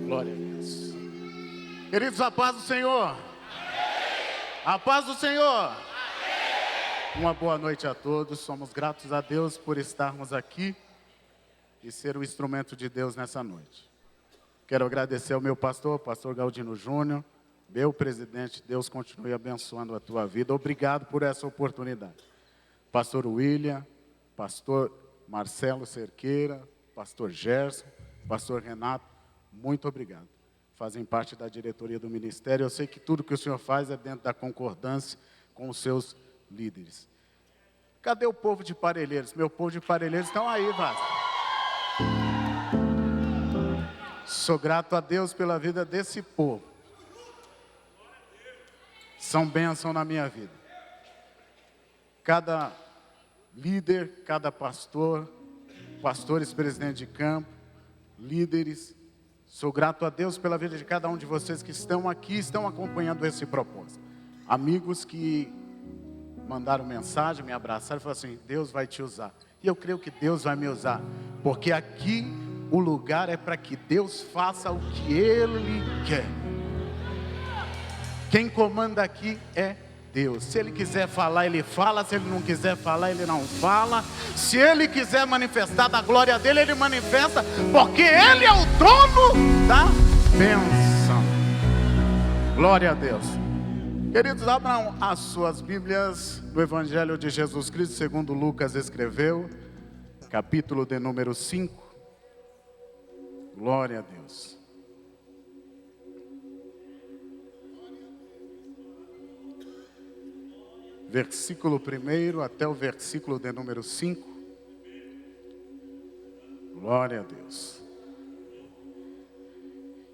Glória a Deus. Queridos, a paz do Senhor. Amém. A paz do Senhor. Amém. Uma boa noite a todos. Somos gratos a Deus por estarmos aqui e ser o instrumento de Deus nessa noite. Quero agradecer ao meu pastor Galdino Júnior, meu presidente. Deus continue abençoando a tua vida. Obrigado por essa oportunidade. Pastor William, pastor Marcelo Cerqueira, pastor Gerson, pastor Renato, muito obrigado. Fazem parte da diretoria do ministério. Eu sei que tudo que o senhor faz é dentro da concordância com os seus líderes. Cadê o povo de Parelheiros? Meu povo de Parelheiros estão aí, Vasco. Sou grato a Deus pela vida desse povo. São bênção na minha vida. Cada líder, cada pastor, pastores, presidente de campo, líderes, sou grato a Deus pela vida de cada um de vocês que estão aqui, estão acompanhando esse propósito. Amigos que mandaram mensagem, me abraçaram e falaram assim: Deus vai te usar. E eu creio que Deus vai me usar, porque aqui o lugar é para que Deus faça o que Ele quer. Quem comanda aqui é Deus. Se Ele quiser falar, Ele fala. Se Ele não quiser falar, Ele não fala. Se Ele quiser manifestar da glória dEle, Ele manifesta, porque Ele é o trono da bênção. Glória a Deus. Queridos, abram as suas Bíblias no Evangelho de Jesus Cristo, segundo Lucas escreveu, capítulo de número 5. Glória a Deus. Versículo 1 até o versículo de número 5. Glória a Deus.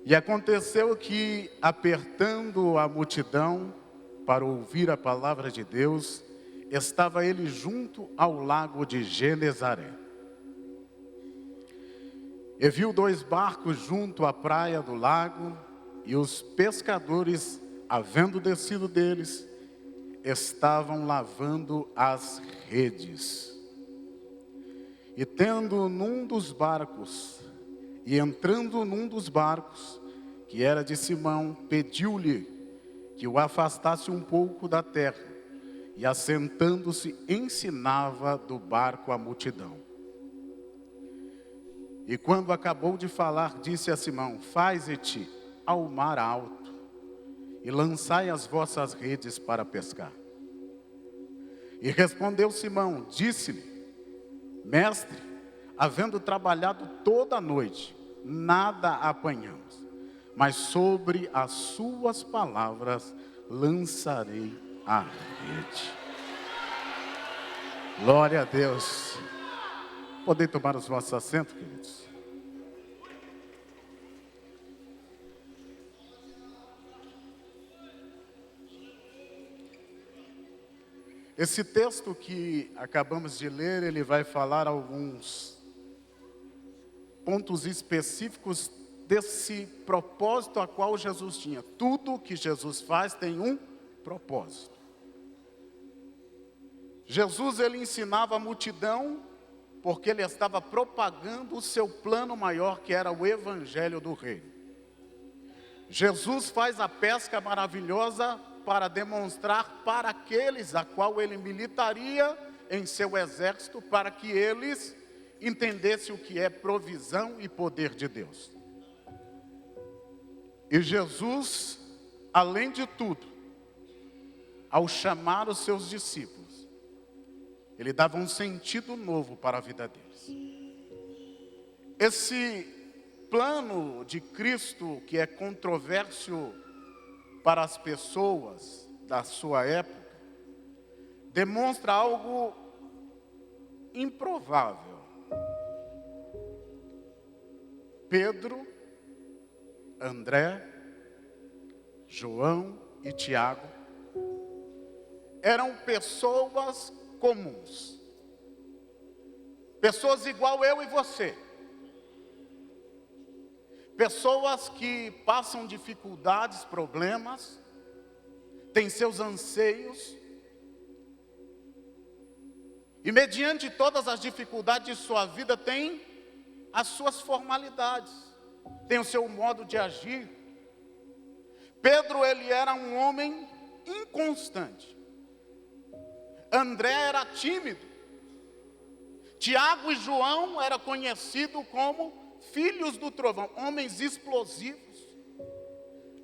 E aconteceu que, apertando a multidão para ouvir a palavra de Deus, estava ele junto ao lago de Genezaré. E viu 2 barcos junto à praia do lago, e os pescadores, havendo descido deles, estavam lavando as redes. E tendo num dos barcos, e entrando num dos barcos, que era de Simão, pediu-lhe que o afastasse um pouco da terra, e assentando-se ensinava do barco a multidão. E quando acabou de falar, disse a Simão: faze-te ao mar alto, e lançai as vossas redes para pescar. E respondeu Simão, disse-lhe: mestre, havendo trabalhado toda a noite, nada apanhamos, mas sobre as suas palavras lançarei a rede. Glória a Deus. Podem tomar os vossos assentos, queridos. Esse texto que acabamos de ler, ele vai falar alguns pontos específicos desse propósito a qual Jesus tinha. Tudo que Jesus faz tem um propósito. Jesus, ele ensinava a multidão porque ele estava propagando o seu plano maior, que era o Evangelho do Reino. Jesus faz a pesca maravilhosa para demonstrar para aqueles a qual ele militaria em seu exército, para que eles entendessem o que é provisão e poder de Deus. E Jesus, além de tudo, ao chamar os seus discípulos, ele dava um sentido novo para a vida deles. Esse plano de Cristo, que é controverso para as pessoas da sua época, demonstra algo improvável. Pedro, André, João e Tiago eram pessoas comuns, pessoas igual eu e você, pessoas que passam dificuldades, problemas, têm seus anseios, E mediante todas as dificuldades de sua vida, tem as suas formalidades, tem o seu modo de agir. Pedro, ele era um homem inconstante. André era tímido. Tiago e João eram conhecidos como filhos do trovão, homens explosivos,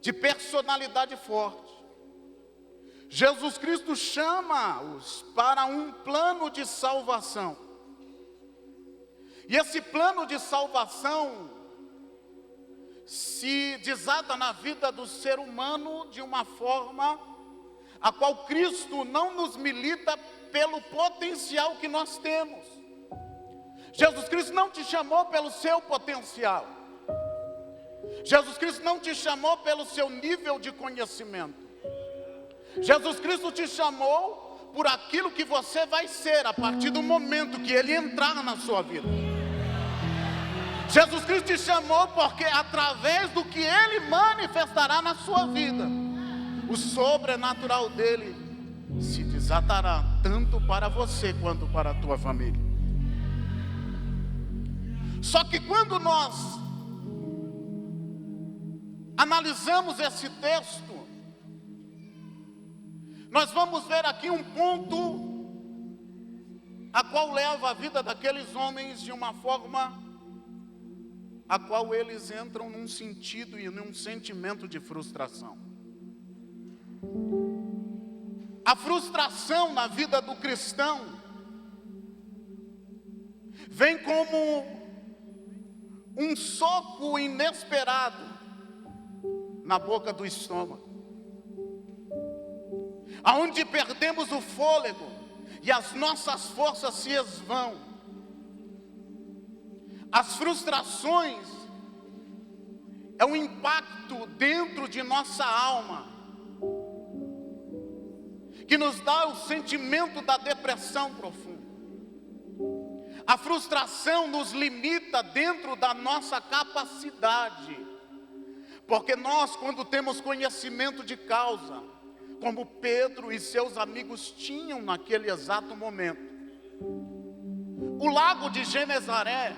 de personalidade forte. Jesus Cristo chama-os para um plano de salvação. E esse plano de salvação se desata na vida do ser humano de uma forma a qual Cristo não nos milita pelo potencial que nós temos. Jesus Cristo não te chamou pelo seu potencial. Jesus Cristo não te chamou pelo seu nível de conhecimento. Jesus Cristo te chamou por aquilo que você vai ser a partir do momento que Ele entrar na sua vida. Jesus Cristo te chamou porque através do que Ele manifestará na sua vida, o sobrenatural dEle se desatará tanto para você quanto para a tua família. Só que quando nós analisamos esse texto, nós vamos ver aqui um ponto a qual leva a vida daqueles homens de uma forma a qual eles entram num sentido e num sentimento de frustração. A frustração na vida do cristão vem como um soco inesperado na boca do estômago, aonde perdemos o fôlego e as nossas forças se esvão. As frustrações é um impacto dentro de nossa alma que nos dá o sentimento da depressão profunda. A frustração nos limita dentro da nossa capacidade, porque nós, quando temos conhecimento de causa, como Pedro e seus amigos tinham naquele exato momento, o lago de Genezaré,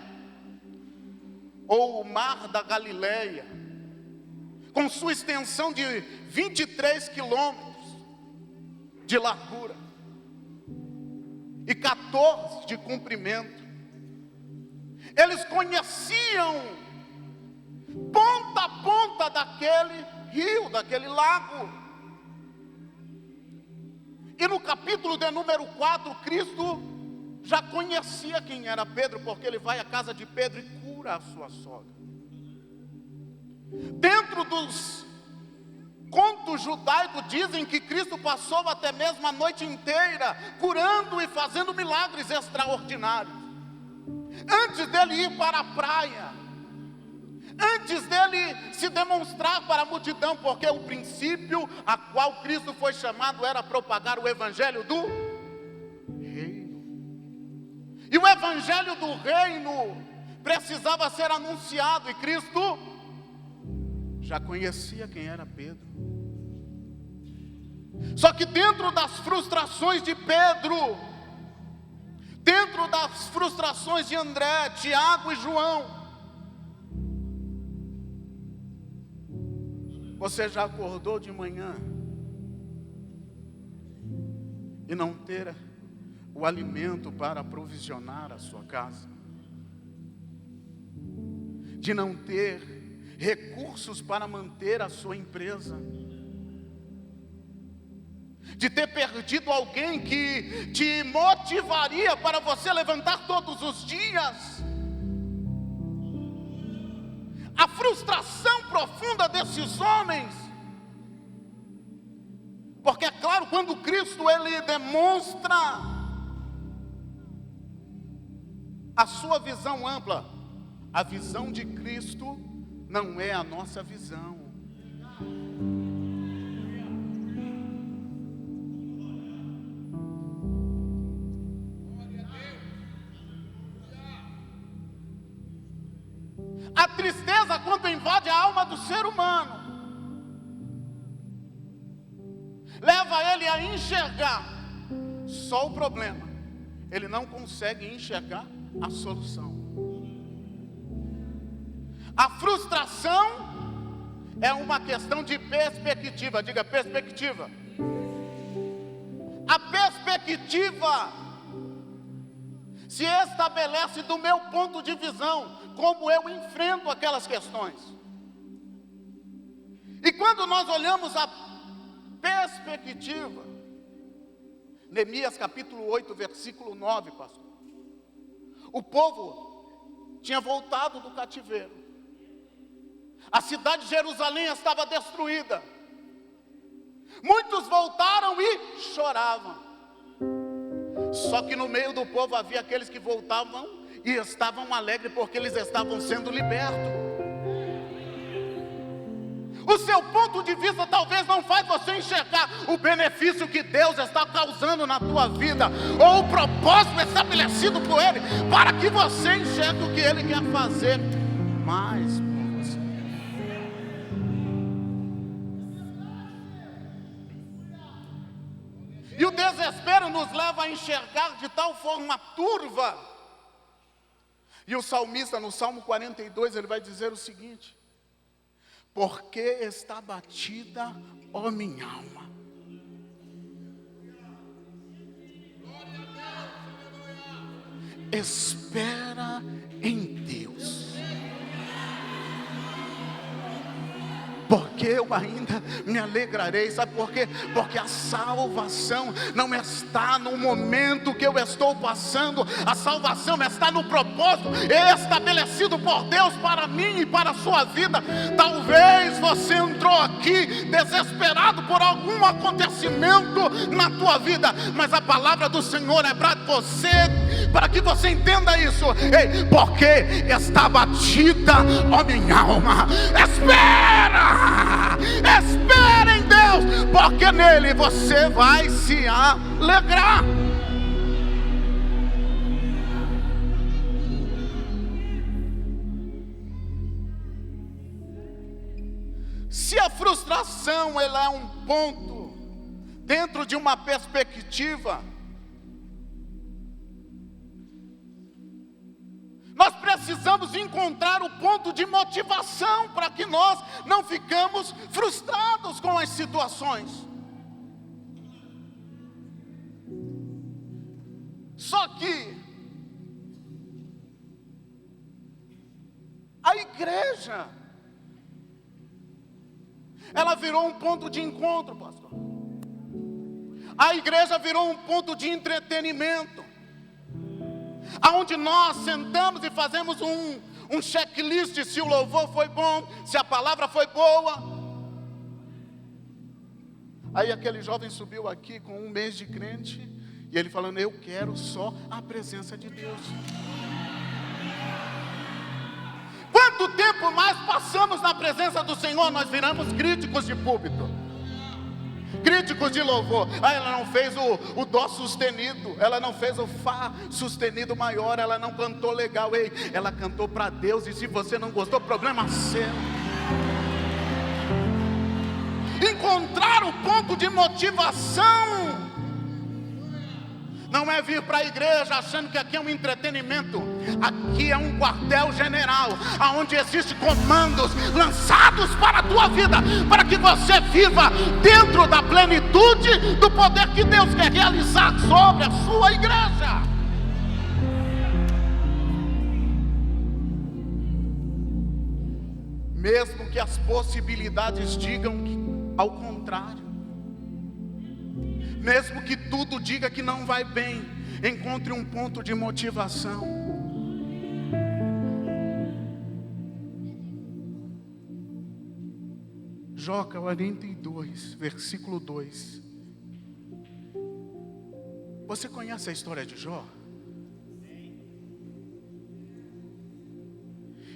ou o mar da Galileia, com sua extensão de 23 quilômetros de largura e 14 de comprimento, eles conheciam ponta a ponta daquele rio, daquele lago. E no capítulo de número 4, Cristo já conhecia quem era Pedro, porque ele vai à casa de Pedro e cura a sua sogra. Dentro dos contos judaicos dizem que Cristo passou até mesmo a noite inteira curando e fazendo milagres extraordinários. Antes dele ir para a praia, antes dele se demonstrar para a multidão, porque o princípio a qual Cristo foi chamado era propagar o evangelho do reino. E o evangelho do reino precisava ser anunciado, e Cristo já conhecia quem era Pedro. Só que dentro das frustrações de Pedro, dentro das frustrações de André, Tiago e João, você já acordou de manhã e não ter o alimento para aprovisionar a sua casa? De não ter recursos para manter a sua empresa? De ter perdido alguém que te motivaria para você levantar todos os dias? A frustração profunda desses homens, porque é claro, quando Cristo ele demonstra a sua visão ampla, a visão de Cristo não é a nossa visão. A tristeza, quando invade a alma do ser humano, leva ele a enxergar só o problema ele não consegue enxergar a solução. A frustração é uma questão de perspectiva. Diga perspectiva. A perspectiva se estabelece do meu ponto de visão, como eu enfrento aquelas questões. E quando nós olhamos a perspectiva, Neemias capítulo 8, versículo 9, pastor. O povo tinha voltado do cativeiro. A cidade de Jerusalém estava destruída. Muitos voltaram e choravam. Só que no meio do povo havia aqueles que voltavam e estavam alegres porque eles estavam sendo libertos. O seu ponto de vista talvez não faz você enxergar o benefício que Deus está causando na tua vida, ou o propósito estabelecido por Ele, para que você enxergue o que Ele quer fazer mais por você. E o desespero nos leva a enxergar de tal forma turva. E o salmista no Salmo 42, ele vai dizer o seguinte: porque está batida, ó minha alma. Espera em Deus. Porque eu ainda me alegrarei. Sabe por quê? Porque a salvação não está no momento que eu estou passando. A salvação está no propósito estabelecido por Deus para mim e para a sua vida. Talvez você entrou aqui desesperado por algum acontecimento na tua vida, mas a palavra do Senhor é para você, para que você entenda isso. Ei, porque está batida, ó minha alma. Espera em Deus, porque nele você vai se alegrar. Se a frustração ela é um ponto dentro de uma perspectiva, nós precisamos encontrar o ponto de motivação para que nós não ficamos frustrados com as situações. Só que a igreja, ela virou um ponto de encontro, pastor. A igreja virou um ponto de entretenimento, aonde nós sentamos e fazemos um checklist, se o louvor foi bom, se a palavra foi boa. Aí aquele jovem subiu aqui com 1 mês de crente, e ele falando: eu quero só a presença de Deus. Quanto tempo mais passamos na presença do Senhor, nós viramos críticos de púlpito, críticos de louvor. Ela não fez o dó sustenido, ela não fez o fá sustenido maior, ela não cantou legal. Ei, ela cantou para Deus, e se você não gostou, problema seu. Encontrar o ponto de motivação não é vir para a igreja achando que aqui é um entretenimento. Aqui é um quartel-general, onde existem comandos lançados para a tua vida, para que você viva dentro da plenitude do poder que Deus quer realizar sobre a sua igreja. Mesmo que as possibilidades digam ao contrário, mesmo que tudo diga que não vai bem, encontre um ponto de motivação. Jó 42, versículo 2. Você conhece a história de Jó?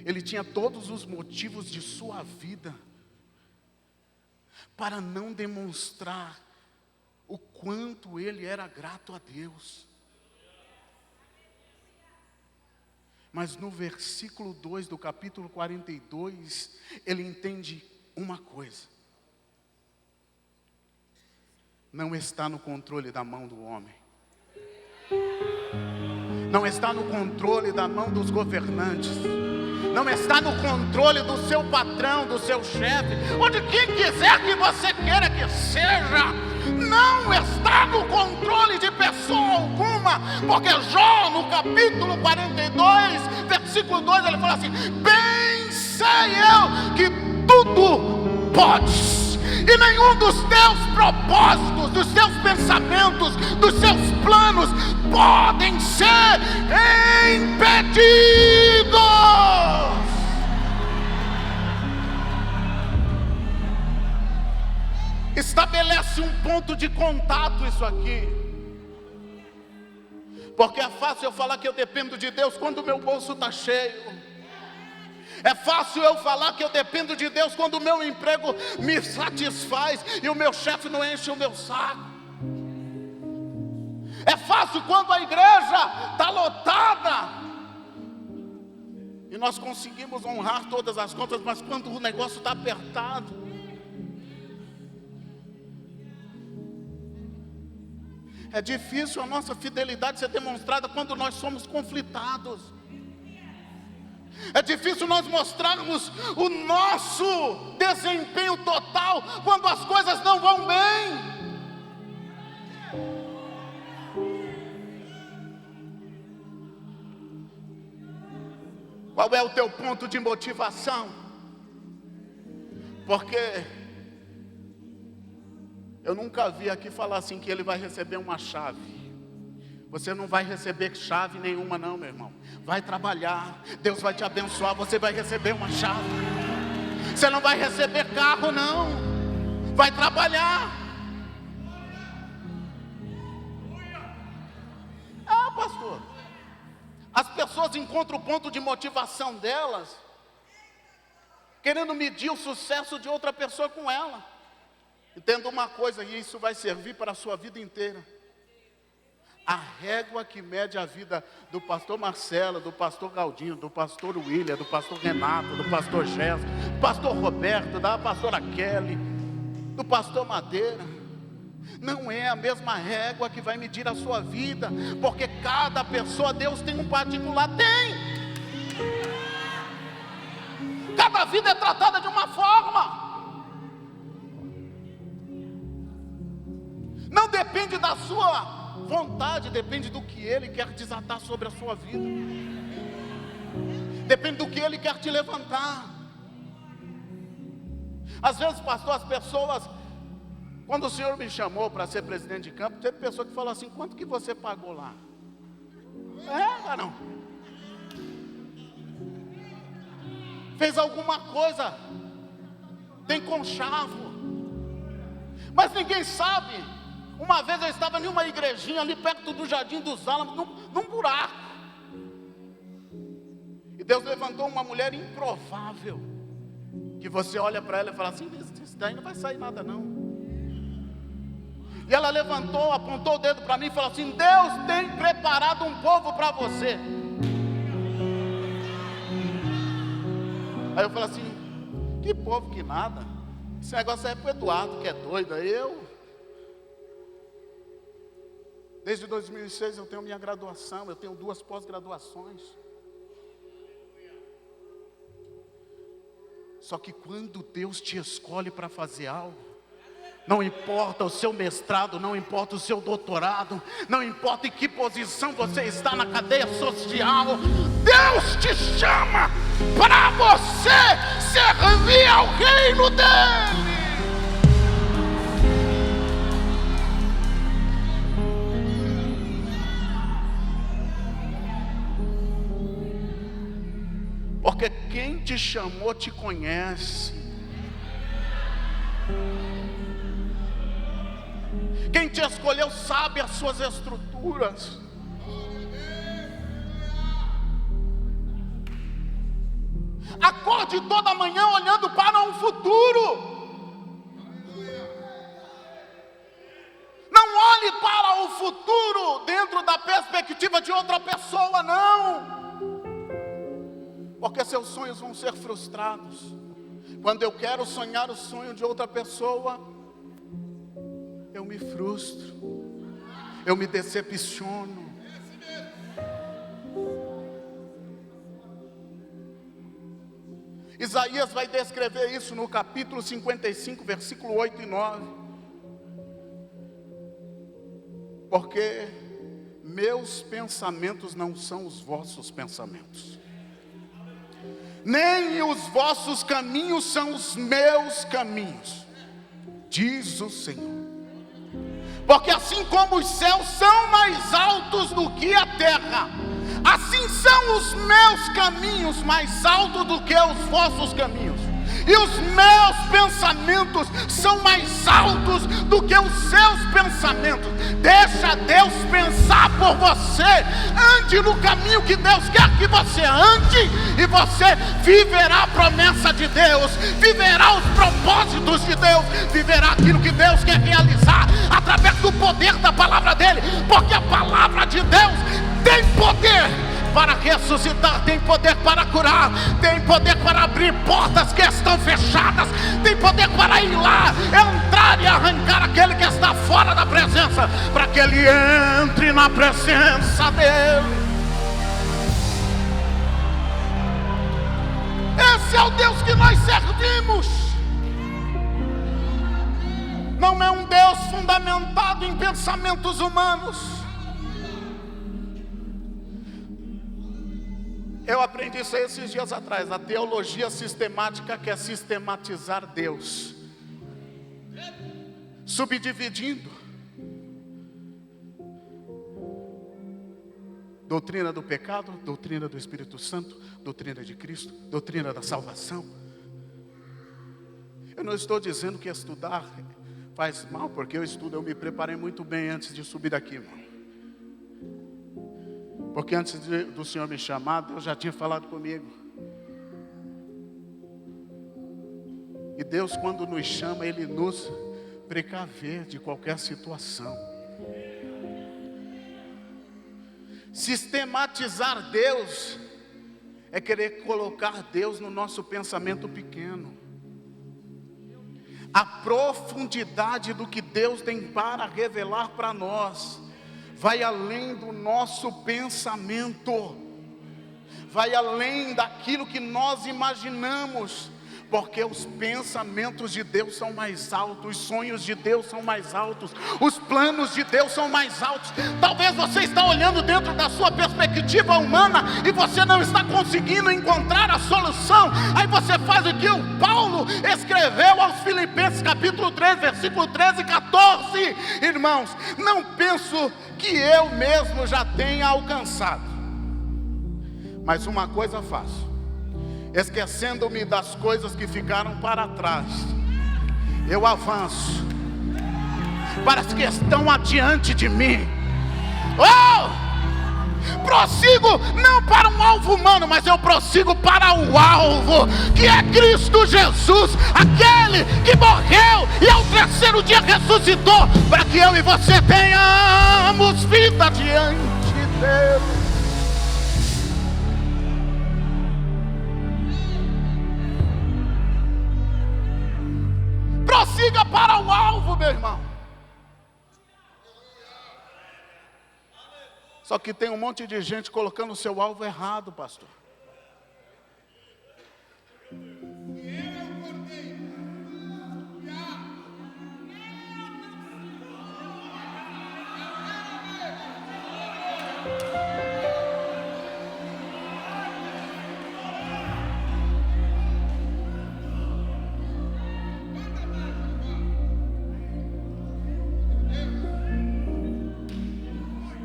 Ele tinha todos os motivos de sua vida para não demonstrar o quanto ele era grato a Deus. Mas no versículo 2 do capítulo 42, ele entende uma coisa: não está no controle da mão do homem. não está no controle da mão dos governantes, não está no controle do seu patrão, do seu chefe, ou de quem quiser que você queira que seja. Não está no controle de pessoa alguma, porque Jó, no capítulo 42, versículo 2, ele fala assim: bem sei eu que tudo podes, e nenhum dos teus propósitos, dos teus pensamentos, dos seus planos podem ser impedidos. Estabelece um ponto de contato isso aqui, porque é fácil eu falar que eu dependo de Deus quando o meu bolso está cheio. É fácil eu falar que eu dependo de Deus quando o meu emprego me satisfaz e o meu chefe não enche o meu saco. É fácil quando a igreja está lotada e nós conseguimos honrar todas as contas, mas quando o negócio está apertado, é difícil a nossa fidelidade ser demonstrada quando nós somos conflitados. É difícil nós mostrarmos o nosso desempenho total quando as coisas não vão bem. Qual é o teu ponto de motivação? Porque eu nunca vi aqui falar assim que ele vai receber uma chave. Você não vai receber chave nenhuma não, meu irmão. Vai trabalhar, Deus vai te abençoar, você vai receber uma chave. Você não vai receber carro não, vai trabalhar. Ah, pastor, as pessoas encontram o ponto de motivação delas querendo medir o sucesso de outra pessoa com ela. Entenda uma coisa, e isso vai servir para a sua vida inteira. A régua que mede a vida do pastor Marcelo, do pastor Galdinho, do pastor William, do pastor Renato, do pastor Jéssica, do pastor Roberto, da pastora Kelly, do pastor Madeira, não é a mesma régua que vai medir a sua vida, porque cada pessoa, Deus tem um particular, tem. Cada vida é tratada de uma forma. Não depende da sua vontade, depende do que Ele quer desatar sobre a sua vida. Depende do que Ele quer te levantar. Às vezes, pastor, as pessoas, quando o Senhor me chamou para ser presidente de campo, teve pessoa que falou assim: quanto que você pagou lá? Não. Fez alguma coisa, tem conchavo, mas ninguém sabe. Uma vez eu estava em uma igrejinha ali perto do Jardim dos Álamos, num buraco. E Deus levantou uma mulher improvável, que você olha para ela e fala assim: isso daí não vai sair nada não. E ela levantou, apontou o dedo para mim e falou assim: Deus tem preparado um povo para você. Aí eu falei assim: que povo que nada, esse negócio é para o Eduardo que é doido, aí desde 2006 eu tenho minha graduação, eu tenho 2 pós-graduações. Só que quando Deus te escolhe para fazer algo, não importa o seu mestrado, não importa o seu doutorado, não importa em que posição você está na cadeia social, Deus te chama para você servir ao reino dele. Porque quem te chamou te conhece. Quem te escolheu sabe as suas estruturas. Acorde toda manhã olhando para um futuro. Não olhe para o futuro dentro da perspectiva de outra pessoa, não. Porque seus sonhos vão ser frustrados. Quando eu quero sonhar o sonho de outra pessoa, eu me frustro, eu me decepciono. Isaías vai descrever isso no capítulo 55, versículo 8 e 9. Porque meus pensamentos não são os vossos pensamentos, nem os vossos caminhos são os meus caminhos, diz o Senhor. Porque assim como os céus são mais altos do que a terra, assim são os meus caminhos mais altos do que os vossos caminhos, e os meus pensamentos são mais altos do que os seus pensamentos. Deixa Deus pensar por você. Ande no caminho que Deus quer que você ande, e você viverá a promessa de Deus, viverá os propósitos de Deus, viverá aquilo que Deus quer realizar através do poder da palavra dele. Porque a palavra de Deus tem poder para ressuscitar, tem poder para curar, tem poder para abrir portas que estão fechadas, tem poder para ir lá, entrar e arrancar aquele que está fora da presença, para que ele entre na presença dele. Esse é o Deus que nós servimos. Não é um Deus fundamentado em pensamentos humanos. Eu aprendi isso aí esses dias atrás. A teologia sistemática quer sistematizar Deus, subdividindo doutrina do pecado, doutrina do Espírito Santo, doutrina de Cristo, doutrina da salvação. Eu não estou dizendo que estudar faz mal, porque eu me preparei muito bem antes de subir daqui, irmão. Porque antes do Senhor me chamar, Deus já tinha falado comigo. E Deus, quando nos chama, Ele nos precaver de qualquer situação. Sistematizar Deus é querer colocar Deus no nosso pensamento pequeno. A profundidade do que Deus tem para revelar para nós vai além do nosso pensamento, vai além daquilo que nós imaginamos, porque os pensamentos de Deus são mais altos, os sonhos de Deus são mais altos, os planos de Deus são mais altos. Talvez você está olhando dentro da sua perspectiva humana e você não está conseguindo encontrar a solução. Aí você faz o que o Paulo escreveu aos Filipenses capítulo 3, versículo 13 e 14. Irmãos, não penso que eu mesmo já tenha alcançado, mas uma coisa faço, esquecendo-me das coisas que ficaram para trás, eu avanço para as que estão adiante de mim. Prossigo não para um alvo humano, mas eu prossigo para o alvo, que é Cristo Jesus, aquele que morreu e ao terceiro dia ressuscitou, para que eu e você tenhamos vida diante dele. Prossiga para o alvo, meu irmão. Só que tem um monte de gente colocando o seu alvo errado, pastor.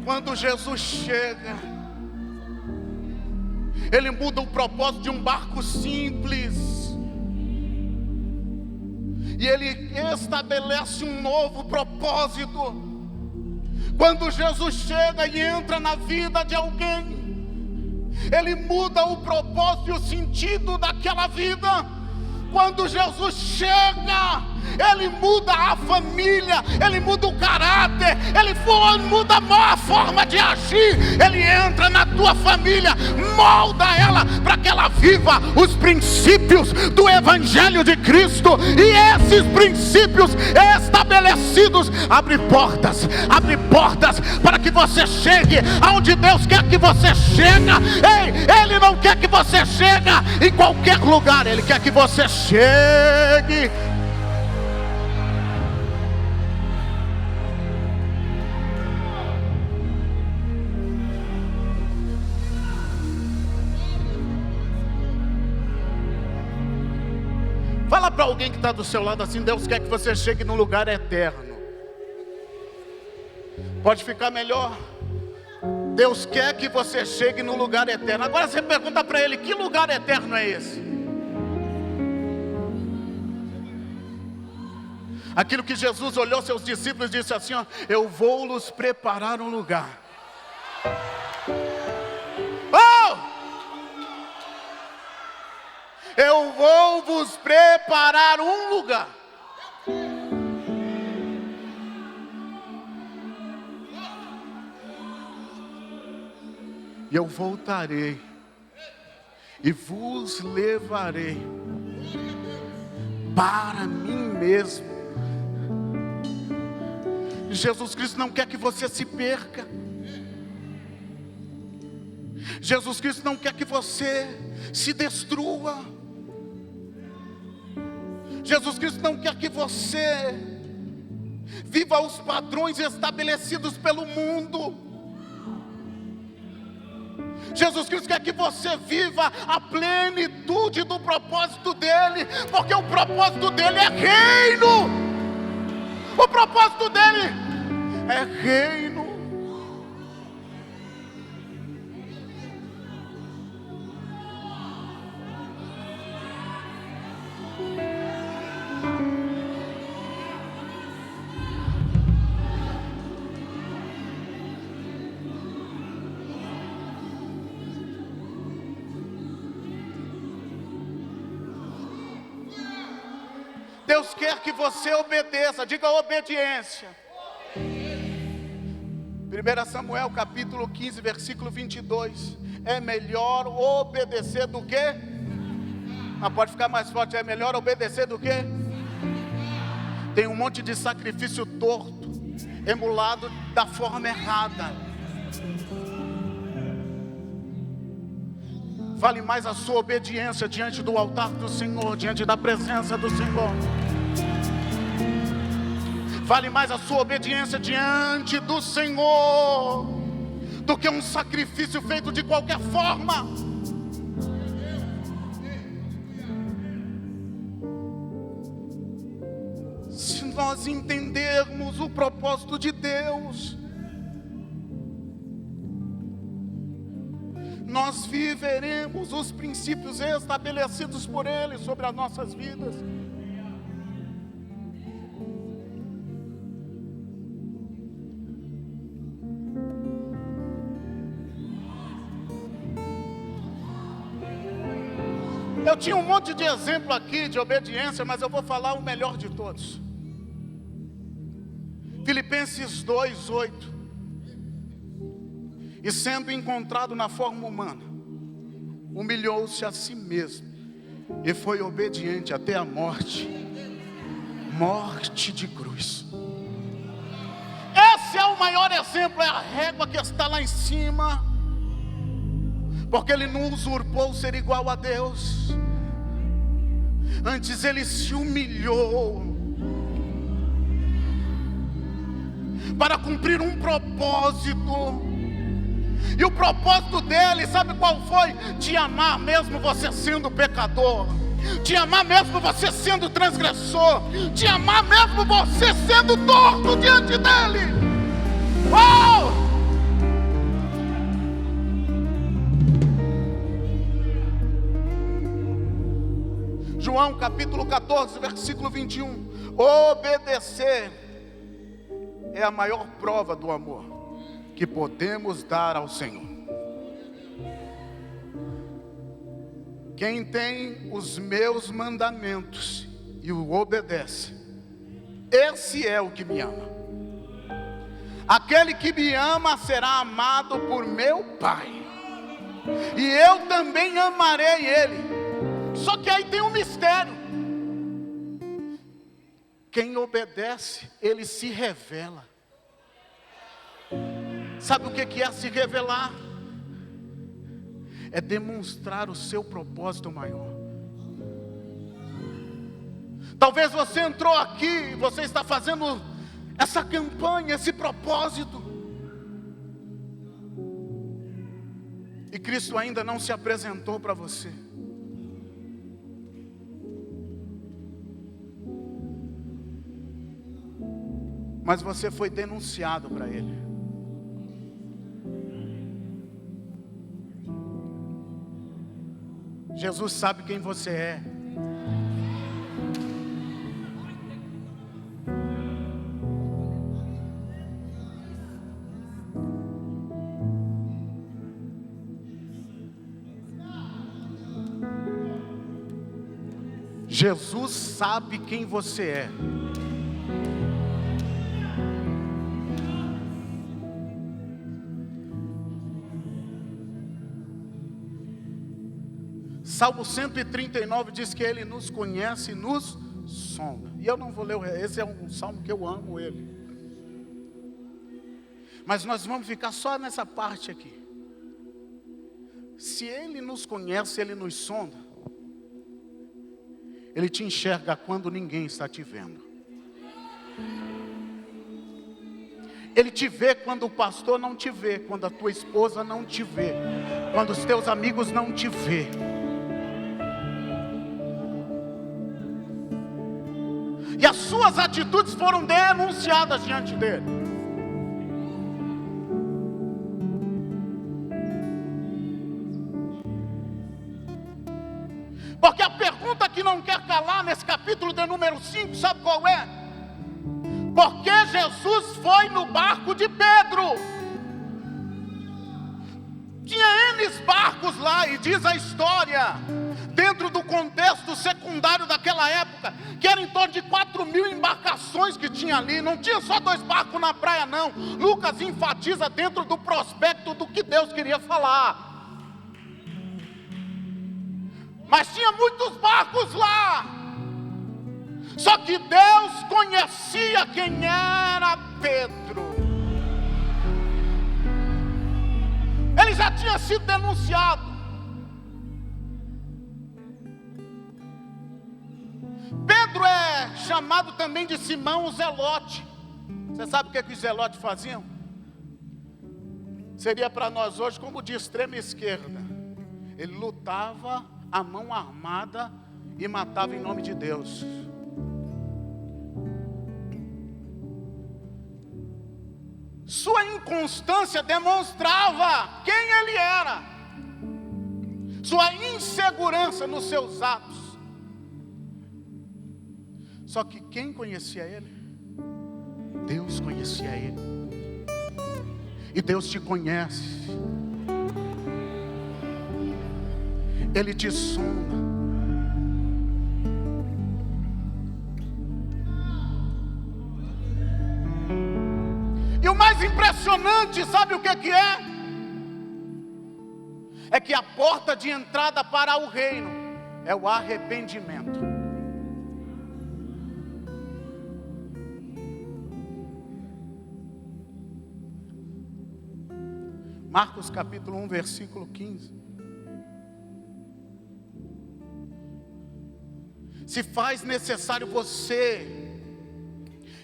Quando Jesus chega, Ele muda o propósito de um barco simples, e Ele estabelece um novo propósito. Quando Jesus chega e entra na vida de alguém, Ele muda o propósito e o sentido daquela vida. Quando Jesus chega, Ele muda a família, Ele muda o caráter, Ele muda a forma de agir. Ele entra na tua família, molda ela para que ela viva os princípios do Evangelho de Cristo. E esses princípios estabelecidos abrem portas para que você chegue aonde Deus quer que você chegue. Ei, Ele não quer que você chegue em qualquer lugar, Ele quer que você chegue. Fala para alguém que está do seu lado assim: Deus quer que você chegue num lugar eterno. Pode ficar melhor. Deus quer que você chegue no lugar eterno. Agora você pergunta para Ele: que lugar eterno é esse? Aquilo que Jesus olhou seus discípulos e disse assim: ó, eu vou lhes preparar um lugar. Oh! Eu vou vos preparar um lugar. E eu voltarei e vos levarei para mim mesmo. Jesus Cristo não quer que você se perca. Jesus Cristo não quer que você se destrua. Jesus Cristo não quer que você viva os padrões estabelecidos pelo mundo. Jesus Cristo quer que você viva a plenitude do propósito dEle, porque o propósito dEle é reino. O propósito dEle é reino. Deus quer que você obedeça, diga obediência. 1 Samuel capítulo 15, versículo 22. É melhor obedecer do que? Pode ficar mais forte, é melhor obedecer do que? Tem um monte de sacrifício torto, emulado da forma errada. Vale mais a sua obediência diante do altar do Senhor, diante da presença do Senhor. Vale mais a sua obediência diante do Senhor do que um sacrifício feito de qualquer forma. Se nós entendermos o propósito de Deus, nós viveremos os princípios estabelecidos por Ele sobre as nossas vidas. Eu tinha um monte de exemplo aqui de obediência, mas eu vou falar o melhor de todos. Filipenses 2:8. E sendo encontrado na forma humana, humilhou-se a si mesmo e foi obediente até a morte, morte de cruz. Esse é o maior exemplo, é a régua que está lá em cima, porque Ele não usurpou ser igual a Deus, antes Ele se humilhou para cumprir um propósito. E o propósito dele, sabe qual foi? Te amar mesmo você sendo pecador, te amar mesmo você sendo transgressor, te amar mesmo você sendo torto diante dele. Oh! João capítulo 14, versículo 21. Obedecer é a maior prova do amor que podemos dar ao Senhor. Quem tem os meus mandamentos e o obedece, esse é o que me ama. Aquele que me ama será amado por meu Pai, e eu também amarei ele. Só que aí tem um mistério. Quem obedece, ele se revela. Sabe o que é se revelar? É demonstrar o seu propósito maior. Talvez você entrou aqui, você está fazendo essa campanha, esse propósito, e Cristo ainda não se apresentou para você. Mas você foi denunciado para Ele. Jesus sabe quem você é. Jesus sabe quem você é. Salmo 139 diz que Ele nos conhece e nos sonda. E eu não vou ler, esse é um salmo que eu amo ele. Mas nós vamos ficar só nessa parte aqui. Se Ele nos conhece, Ele nos sonda. Ele te enxerga quando ninguém está te vendo. Ele te vê quando o pastor não te vê, quando a tua esposa não te vê, quando os teus amigos não te vê. E as suas atitudes foram denunciadas diante dele. Porque a pergunta que não quer calar nesse capítulo de número 5, sabe qual é? Por que Jesus foi no barco de Pedro? Tinha N barcos lá, e diz a história, dentro do contexto secundário daquela época, que era em torno de 4.000 embarcações que tinha ali. Não tinha só 2 barcos na praia não. Lucas enfatiza dentro do prospecto do que Deus queria falar. Mas tinha muitos barcos lá. Só que Deus conhecia quem era Pedro. Ele já tinha sido denunciado. Pedro é chamado também de Simão o Zelote. Você sabe o que os zelotes faziam? Seria para nós hoje como de extrema esquerda. Ele lutava a mão armada e matava em nome de Deus. Sua inconstância demonstrava quem ele era. Sua insegurança nos seus atos. Só que quem conhecia ele? Deus conhecia ele. E Deus te conhece. Ele te sonda. E o mais impressionante, sabe o que é? É que a porta de entrada para o reino é o arrependimento. Marcos capítulo 1, versículo 15. Se faz necessário você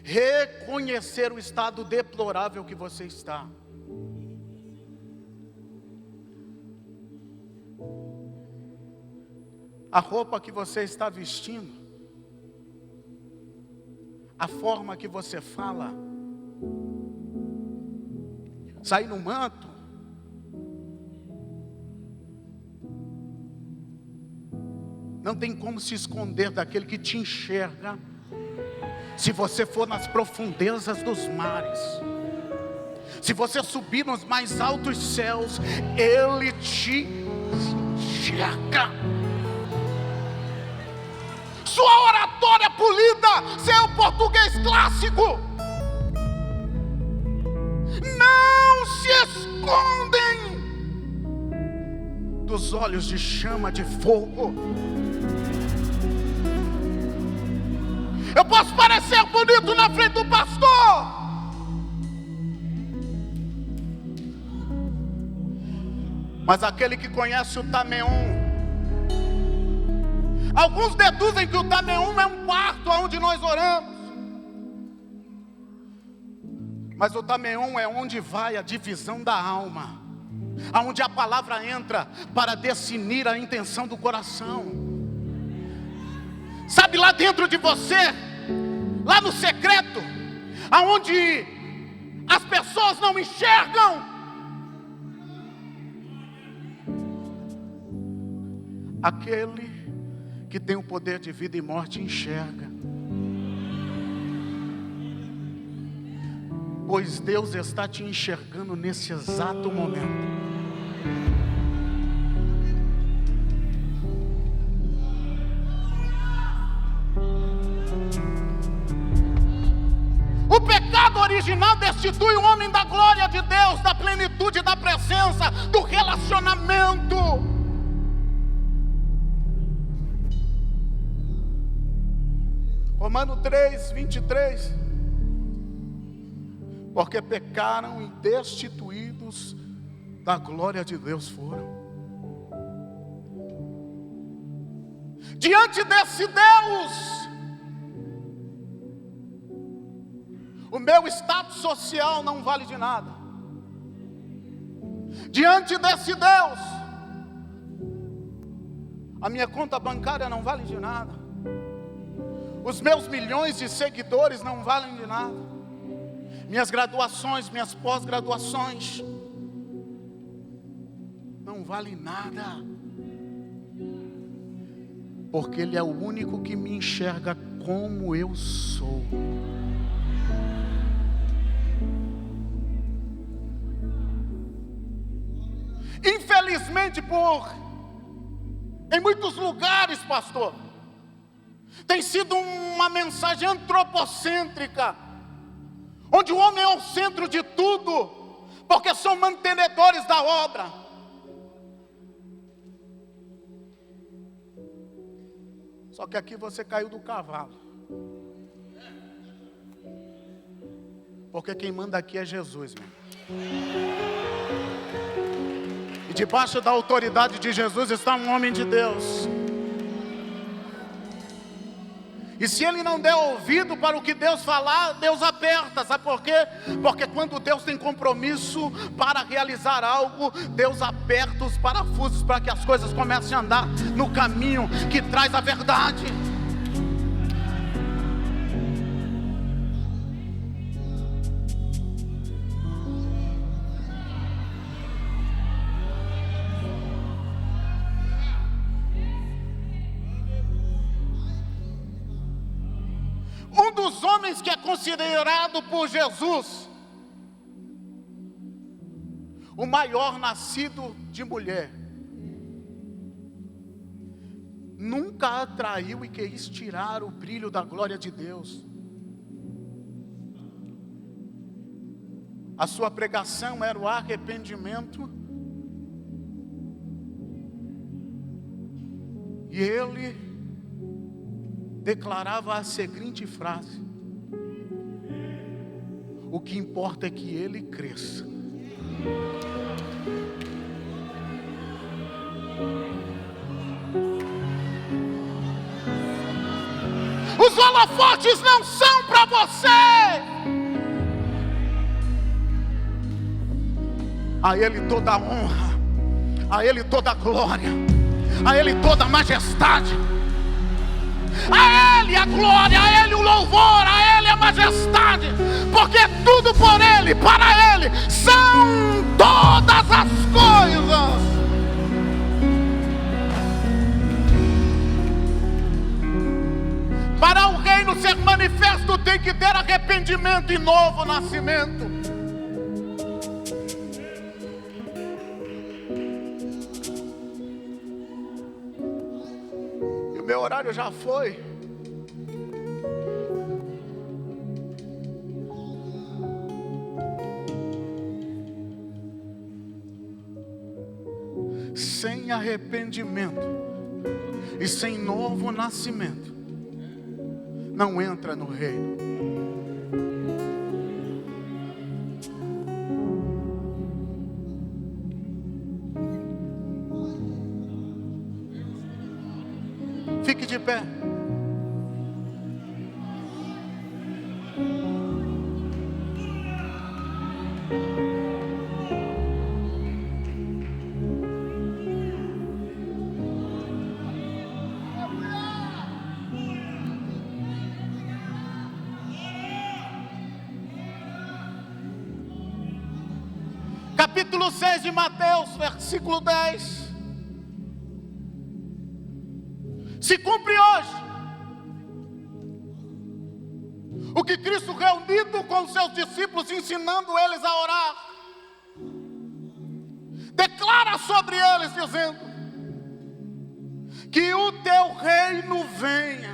reconhecer o estado deplorável que você está. A roupa que você está vestindo, a forma que você fala, sair no manto, não tem como se esconder daquele que te enxerga. Se você for nas profundezas dos mares, se você subir nos mais altos céus, Ele te enxerga. sua oratória polida, seu português clássico. Não se escondem dos olhos de chama de fogo. Eu posso parecer bonito na frente do pastor, mas aquele que conhece o Tameum, alguns deduzem que o Tameum é um quarto onde nós oramos, mas o Tameum é onde vai a divisão da alma, aonde a palavra entra para definir a intenção do coração. Sabe, lá dentro de você, lá no secreto, aonde as pessoas não enxergam, aquele que tem o poder de vida e morte enxerga. Pois Deus está te enxergando nesse exato momento. O pecado original destitui o homem da glória de Deus, da plenitude da presença, do relacionamento. Romanos 3, 23. Porque pecaram e destituídos da glória de Deus foram. Diante desse Deus, o meu status social não vale de nada. Diante desse Deus, a minha conta bancária não vale de nada. Os meus milhões de seguidores não valem de nada. Minhas graduações, minhas pós-graduações não valem nada. Porque Ele é o único que me enxerga como eu sou. Infelizmente, em muitos lugares, pastor, tem sido uma mensagem antropocêntrica, onde o homem é o centro de tudo, porque são mantenedores da obra. Só que aqui você caiu do cavalo, porque quem manda aqui é Jesus, meu. E debaixo da autoridade de Jesus está um homem de Deus. E se ele não der ouvido para o que Deus falar, Deus aperta. Sabe por quê? Porque quando Deus tem compromisso para realizar algo, Deus aperta os parafusos para que as coisas comecem a andar no caminho que traz a verdade. Um dos homens que é considerado por Jesus o maior nascido de mulher, nunca atraiu e quis tirar o brilho da glória de Deus. A sua pregação era o arrependimento, e ele declarava a seguinte frase: o que importa é que ele cresça. Os holofotes não são para você. A Ele toda a honra, a Ele toda a glória, a Ele toda a majestade. A Ele a glória, a Ele o louvor, a Ele a majestade, porque tudo por Ele, para Ele, são todas as coisas. Para o reino ser manifesto, tem que ter arrependimento e novo nascimento. Meu horário já foi. sem arrependimento e sem novo nascimento não entra no reino. Fique de pé. Capítulo 6 de Mateus, versículo 10. Se cumpre hoje o que Cristo, reunido com seus discípulos, ensinando eles a orar, declara sobre eles, dizendo: que o teu reino venha,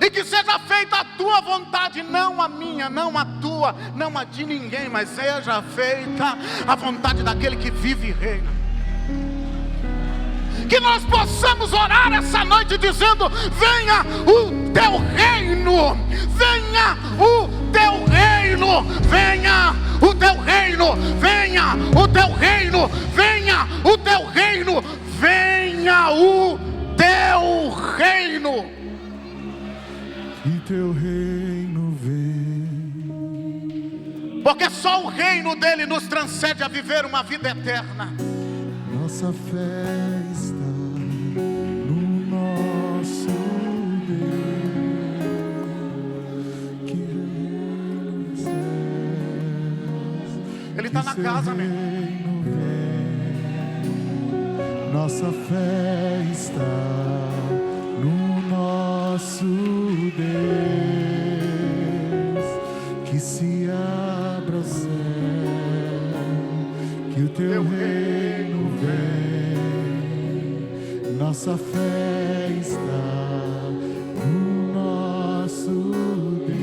e que seja feita a tua vontade, não a minha, não a tua, não a de ninguém, mas seja feita a vontade daquele que vive e reina. Que nós possamos orar essa noite dizendo: venha o teu reino, venha o teu reino, venha o teu reino, venha o teu reino, venha o teu reino, venha o teu reino. Que teu reino vem, porque só o reino dele nos transcende a viver uma vida eterna. nossa fé está no nosso Deus, que reina nos céus. Ele está na casa, meu. Reino vem, nossa fé está no nosso Deus, que se abra o céu, que o teu reino vem, nossa fé está no nosso Deus.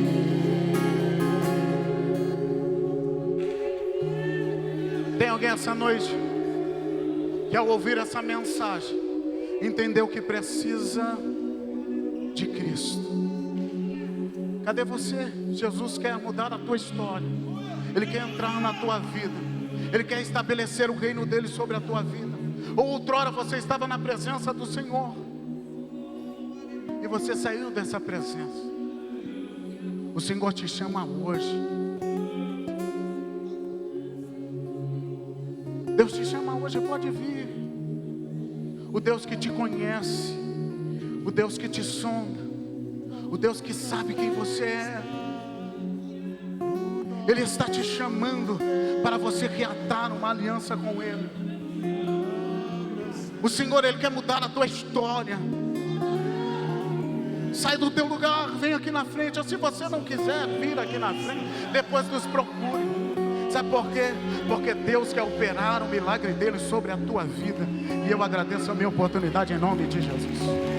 Tem alguém essa noite que, ao ouvir essa mensagem, entendeu que precisa de Cristo? Cadê você? Jesus quer mudar a tua história. Ele quer entrar na tua vida. Ele quer estabelecer o reino dele sobre a tua vida. Outrora você estava na presença do Senhor e você saiu dessa presença. O Senhor te chama hoje. Deus te chama hoje, pode vir. O Deus que te conhece, o Deus que te sonda, o Deus que sabe quem você é. Ele está te chamando para você reatar uma aliança com Ele. O Senhor, Ele quer mudar a tua história. Sai do teu lugar, vem aqui na frente. Ou se você não quiser vir aqui na frente, depois nos procure. Sabe por quê? Porque Deus quer operar o milagre dele sobre a tua vida. E eu agradeço a minha oportunidade em nome de Jesus.